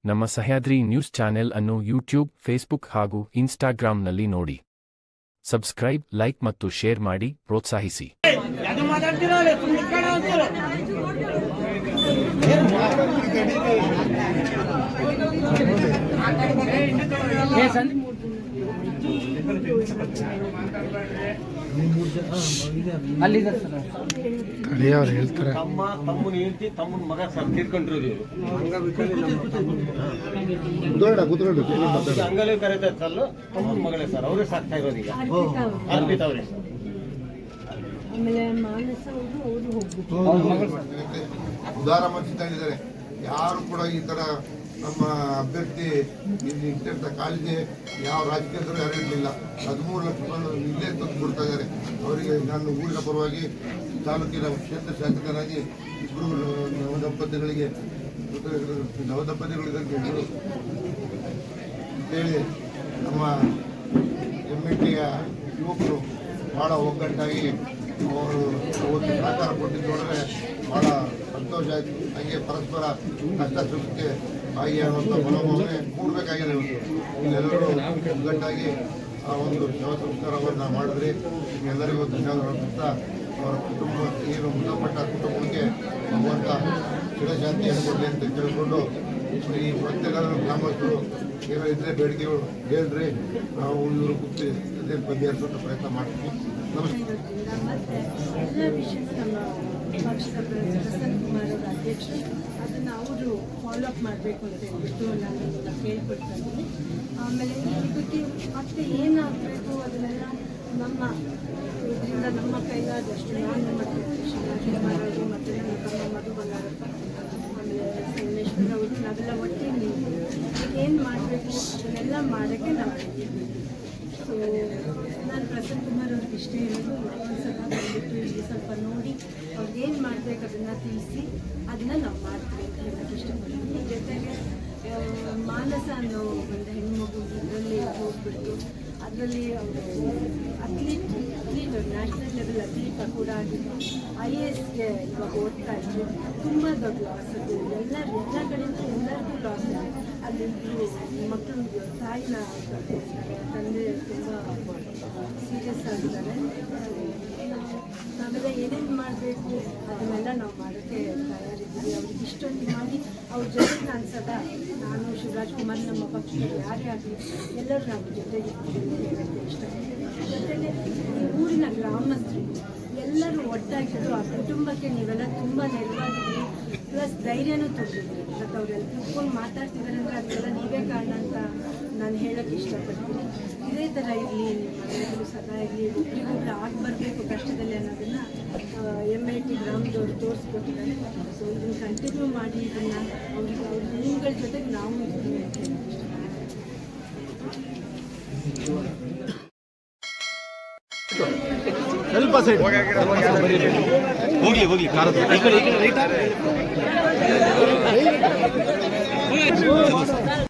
ನಮ್ಮ Sahyadri news channel ಅನ್ನು YouTube, Facebook ಹಾಗೂ ಇನ್ಸ್ಟಾಗ್ರಾಂನಲ್ಲಿ ನೋಡಿ. ಸಬ್ಸ್ಕ್ರೈಬ್, ಲೈಕ್ ಮತ್ತು ಶೇರ್ ಮಾಡಿ ಪ್ರೋತ್ಸಾಹಿಸಿ. ಅವ್ರು ಹೇಳ್ತಾರೆ ತಮ್ಮನ ಹೇಳ್ತಿ ತಮ್ಮನ ಮಗ ಸರ್ ತೀರ್ಕೊಂಡಿರೋದು ಹಂಗಲೇ ಕರೀತಲ್ಲ ತಮ್ಮನ ಮಗಳೇ ಸರ್ ಅವರೇ ಸಾಕ್ತಾ ಇರೋದು ಈಗ ಅರ್ಪಿತ ಅವರೇ ಸರ್. ಆಮೇಲೆ ಮಾನಸ ಅವರು ಉದಾರ ಮನಸ್ಸಿದ್ದಾರೆ. ಯಾರು ಕೂಡ ಈ ತರ ನಮ್ಮ ಅಭ್ಯರ್ಥಿ ಇಟ್ಟಿರ್ತ ಕಾಲಿಗೆ ಯಾವ ರಾಜಕೀಯದಲ್ಲೂ ಯಾರು ಇರಲಿಲ್ಲ. 13 ಲಕ್ಷ ರೂಪಾಯಿ ಇಲ್ಲೇ ತಂದು ಕೊಡ್ತಾ ಇದ್ದಾರೆ. ಅವರಿಗೆ ನಾನು ಊರಿನ ಪರವಾಗಿ ತಾಲೂಕಿನ ಕ್ಷೇತ್ರ ಶಾಸಕರಾಗಿ ಇಬ್ಬರು ನವದಂಪತಿಗಳಿಗೆ ಅಂತೇಳಿ ನಮ್ಮ MNTಯ ಯುವಕರು ಭಾಳ ಒಗ್ಗಟ್ಟಾಗಿ ಅವರು ಒಂದು ಸಹಕಾರ ಕೊಟ್ಟಿದ್ದು ನೋಡಿದ್ರೆ ಭಾಳ ಸಂತೋಷ ಆಯಿತು. ಹಾಗೆ ಪರಸ್ಪರ ಕಷ್ಟ ಸುಖಕ್ಕೆ ಭಾಗಿಯಾಗುವಂಥ ಮನೋಭಾವನೆ ಮೂಡಬೇಕಾಗಿದೆ. ಎಲ್ಲರೂ ಒಗ್ಗಟ್ಟಾಗಿ ಆ ಒಂದು ಶವ ಸಂಸ್ಕಾರವನ್ನು ಮಾಡಿದ್ರಿ. ಎಲ್ಲರಿಗೂ ಧನ್ಯವಾದಗಳು. ಅವರ ಕುಟುಂಬ ಏನು ಮೃತಪಟ್ಟ ಕುಟುಂಬಕ್ಕೆ ಭಗವಂತ ಚಿರಶಾಂತಿಯನ್ನು ಕೊಡಲಿ ಅಂತ ಕೇಳಿಕೊಂಡು ಈ ಪ್ರತ್ಯೇಕ ಗ್ರಾಮಸ್ಥರು ಏನೋ ಇದ್ರೆ ಬೇಡಿಕೆಗಳು ಹೇಳ್ರಿ, ನಾವು ಇವರು ಕೂತು ಬಗೆಹರಿಸುವಂಥ ಪ್ರಯತ್ನ ಮಾಡ್ತೀವಿ. ನಮಸ್ಕಾರ. ಎಲ್ಲ ವಿಷಯನೂ ನಮ್ಮ ಪಕ್ಷದ ಪ್ರಸನ್ನ ಕುಮಾರ್ ಅವರ ಅಧ್ಯಕ್ಷರು ಅದನ್ನು ಅವರು ಫಾಲೋ ಅಪ್ ಮಾಡಬೇಕು ಅಂತ ಹೇಳ್ಬಿಟ್ಟು ನಾನು ಕೇಳ್ಕೊಡ್ತಾ ಇದ್ದೀನಿ. ಆಮೇಲೆ ಇದಕ್ಕೆ ಮತ್ತೆ ಏನಾಗಬೇಕು ಅದನ್ನೆಲ್ಲ ಇದರಿಂದ ನಮ್ಮ ಕೈಲಾದಷ್ಟು ನಾನು ಮತ್ತು ಶಿವರಾಜ್ ಕುಮಾರ್ ಅವರು ಮತ್ತು ನನ್ನ ತಮ್ಮ ಮಧು ಬಂಗಾರಪ್ಪ ಆಮೇಲೆ ಸೋಮೇಶ್ವರ ಅವರು ನಾವೆಲ್ಲ ಒಟ್ಟಿಗೆ ನಿಂತು ಏನು ಮಾಡಬೇಕು ಅದನ್ನೆಲ್ಲ ಮಾಡೋಕ್ಕೆ ನಾವು ಇದ್ದೀವಿ. ಸೊ ನಾನು ಪ್ರಸನ್ನ ಕುಮಾರ್ ಅವ್ರಿಗೆ ಇಷ್ಟೇ ಹೇಳೋದು, ಒಂದ್ಸಲ ಬಂದುಬಿಟ್ಟು ಇಲ್ಲಿ ಸ್ವಲ್ಪ ನೋಡಿ ಅವ್ರಿಗೇನು ಮಾಡಬೇಕು ಅದನ್ನು ತಿಳಿಸಿ ಅದನ್ನ ನಾವು ಮಾಡ್ತೀವಿ ಅಂತ ಹೇಳೋಕ್ಕೆ ಇಷ್ಟಪಡ್ತೀನಿ. ಜೊತೆಗೆ ಮಾನಸ ಅನ್ನೋ ಒಂದು ಹೆಣ್ಮಗು ಇದರಲ್ಲಿ ಹೋಗ್ಬಿಟ್ಟು ಅದರಲ್ಲಿ ಅವರು ಅತ್ಲೀಟ್ ನ್ಯಾಷನಲ್ ಲೆವೆಲ್ ಅತ್ಲೀಟ್ ಕೂಡ ಆಗಿದ್ದು IASಗೆ ಇವಾಗ ಓದ್ತಾ ಇದ್ರು. ತುಂಬ ದೊಡ್ಡ ಲಾಸ್ ಅದು. ಎಲ್ಲ ಕಡೆಯಿಂದ ಎಲ್ಲರಿಗೂ ಲಾಸ್ ಇದೆ. ಅಲ್ಲಿಬ್ಬರು ಮಕ್ಕಳು ತಾಯಿನ ತಂದೆ ತುಂಬ ಸೀರಿಯಸ್ ಆಗಿದ್ದಾರೆ. ನಾವೆಲ್ಲ ಏನೇನು ಮಾಡಬೇಕು ಅದನ್ನೆಲ್ಲ ನಾವು ಮಾಡೋಕ್ಕೆ ತಯಾರಿದ್ದೀವಿ. ಅವ್ರಿಗೆ ಇಷ್ಟೊಂದು ಮಾಡಿ ಅವ್ರ ಜೊತೆಗೆ ನಾನು ಸದಾ ನಾನು ಶಿವರಾಜ್ ಕುಮಾರ್ ನಮ್ಮ ಪಕ್ಷದಲ್ಲಿ ಯಾರೇ ಆಗಲಿ ಎಲ್ಲರೂ ನಾವು ಜೊತೆಗೆ ಹೇಳೋಕ್ಕೆ ಇಷ್ಟಪಡ್ತೀನಿ. ಜೊತೆಗೆ ಈ ಊರಿನ ಗ್ರಾಮಸ್ಥರು ಎಲ್ಲರೂ ಒಟ್ಟಾಗಿದ್ದು ಆ ಕುಟುಂಬಕ್ಕೆ ನೀವೆಲ್ಲ ತುಂಬ ನೆರವಾಗಿದ್ದೀರಿ. ಪ್ಲಸ್ ಧೈರ್ಯನೂ ತುಂಬಿದ್ರಿ. ಮತ್ತು ಅವರೆಲ್ಲ ಕೂತ್ಕೊಂಡು ಮಾತಾಡ್ತಿದ್ದಾರೆ ಅಂದರೆ ಅದಕ್ಕೆಲ್ಲ ನೀವೇ ಕಾರಣ ಅಂತ ನಾನು ಹೇಳೋಕ್ಕೆ ಇಷ್ಟಪಡ್ತೀನಿ. ಇದೇ ಥರ ಇರಲಿ, ನಿಮ್ಮ ಸದಾ ಇರಲಿ, ಒಬ್ರಿಗೊಬ್ರು ಆಗಿ ಬರಬೇಕು ಕಷ್ಟದಲ್ಲಿ ಅನ್ನೋದನ್ನು MIT ಗ್ರಾಮದವ್ರು ತೋರಿಸ್ಕೊಟ್ಟಿದ್ದಾರೆ. ಸೊ ಇದನ್ನು ಕಂಟಿನ್ಯೂ ಮಾಡಿ ಇದನ್ನು ಅವ್ರಿಗೆ ಅವ್ರ ನಿಮ್ಗಳ ಜೊತೆಗೆ ನಾವು ಇದ್ದೀವಿ ಅಂತ ಹೇಳೋಕ್ಕೆ ಸ್ವಲ್ಪ ಸೈಡ್ ಹೋಗ್ಲಿ ಕಾರ್